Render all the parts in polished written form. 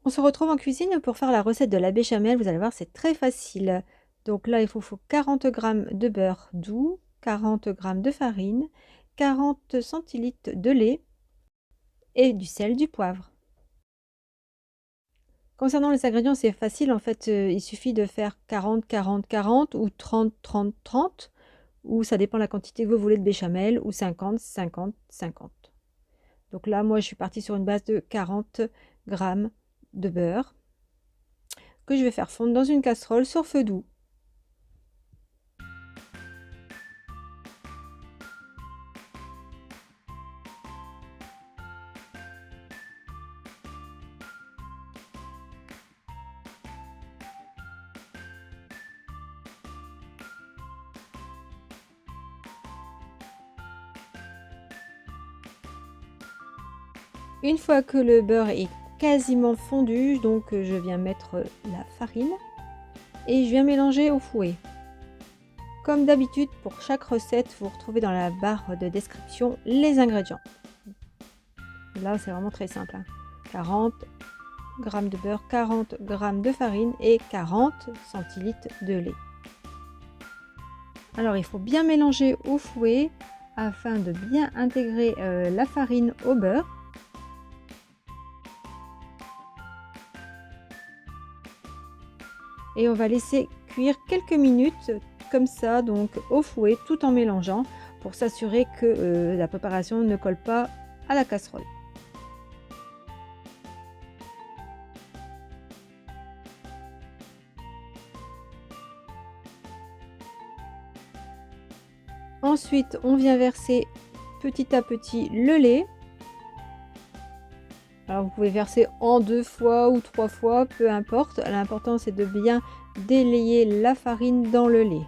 On se retrouve en cuisine pour faire la recette de la béchamel. Vous allez voir, c'est très facile. Donc là, il faut 40 g de beurre doux, 40 g de farine, 40 centilitres de lait et du sel, du poivre. Concernant les ingrédients, c'est facile. En fait, il suffit de faire 40, 40, 40 ou 30, 30, 30. Ou ça dépend de la quantité que vous voulez de béchamel, ou 50, 50, 50. Donc là, moi, je suis partie sur une base de 40 g de beurre que je vais faire fondre dans une casserole sur feu doux. Une fois que le beurre est quasiment fondu, donc je viens mettre la farine et je viens mélanger au fouet. Comme d'habitude, pour chaque recette, vous retrouvez dans la barre de description les ingrédients. Là, c'est vraiment très simple. 40 g de beurre, 40 g de farine et 40 centilitres de lait. Alors, il faut bien mélanger au fouet afin de bien intégrer la farine au beurre. Et on va laisser cuire quelques minutes comme ça, donc au fouet, tout en mélangeant pour s'assurer que la préparation ne colle pas à la casserole. Ensuite, on vient verser petit à petit le lait. Alors vous pouvez verser en 2 fois ou 3 fois, peu importe. L'important c'est de bien délayer la farine dans le lait.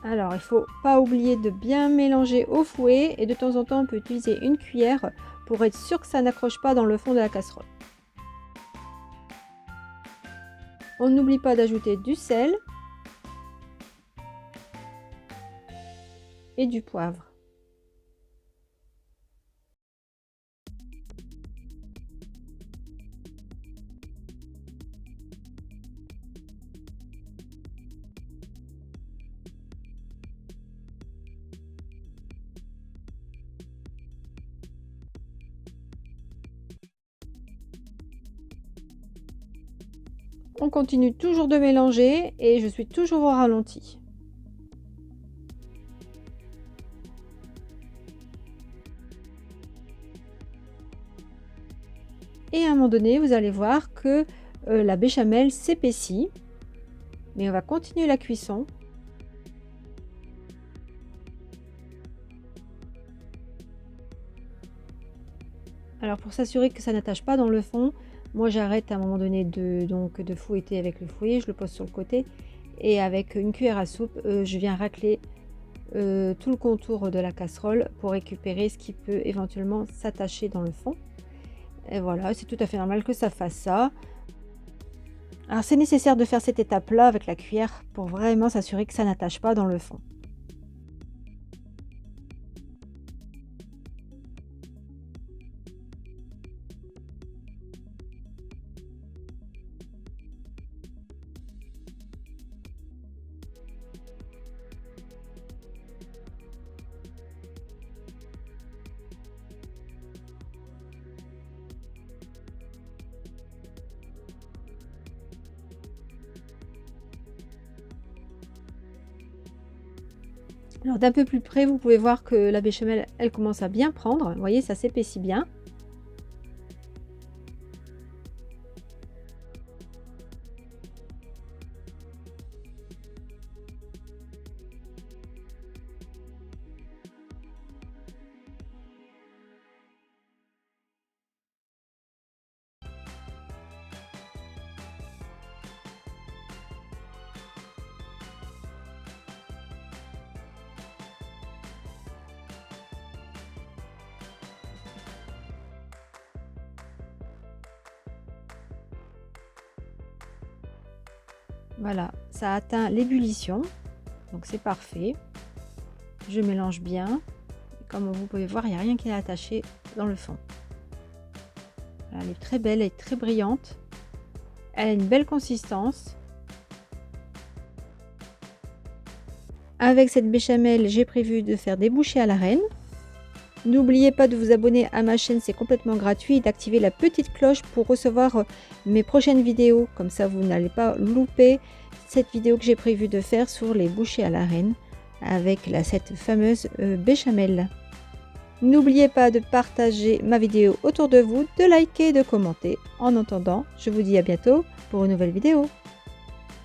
Alors il ne faut pas oublier de bien mélanger au fouet et de temps en temps on peut utiliser une cuillère pour être sûr que ça n'accroche pas dans le fond de la casserole. On n'oublie pas d'ajouter du sel et du poivre. On continue toujours de mélanger et je suis toujours au ralenti. Et à un moment donné, vous allez voir que la béchamel s'épaissit. Mais on va continuer la cuisson. Alors pour s'assurer que ça n'attache pas dans le fond, moi j'arrête à un moment donné de fouetter avec le fouet, je le pose sur le côté et avec une cuillère à soupe, je viens racler tout le contour de la casserole pour récupérer ce qui peut éventuellement s'attacher dans le fond. Et voilà, c'est tout à fait normal que ça fasse ça. Alors c'est nécessaire de faire cette étape-là avec la cuillère pour vraiment s'assurer que ça n'attache pas dans le fond. Alors d'un peu plus près, vous pouvez voir que la béchamel, elle commence à bien prendre. Vous voyez, ça s'épaissit bien. Voilà, ça a atteint l'ébullition, donc c'est parfait. Je mélange bien. Comme vous pouvez voir, il n'y a rien qui est attaché dans le fond. Voilà, elle est très belle, elle est très brillante. Elle a une belle consistance. Avec cette béchamel, j'ai prévu de faire des bouchées à la reine. N'oubliez pas de vous abonner à ma chaîne, c'est complètement gratuit, et d'activer la petite cloche pour recevoir mes prochaines vidéos. Comme ça, vous n'allez pas louper cette vidéo que j'ai prévu de faire sur les bouchées à la reine avec cette fameuse béchamel. N'oubliez pas de partager ma vidéo autour de vous, de liker et de commenter. En attendant, je vous dis à bientôt pour une nouvelle vidéo.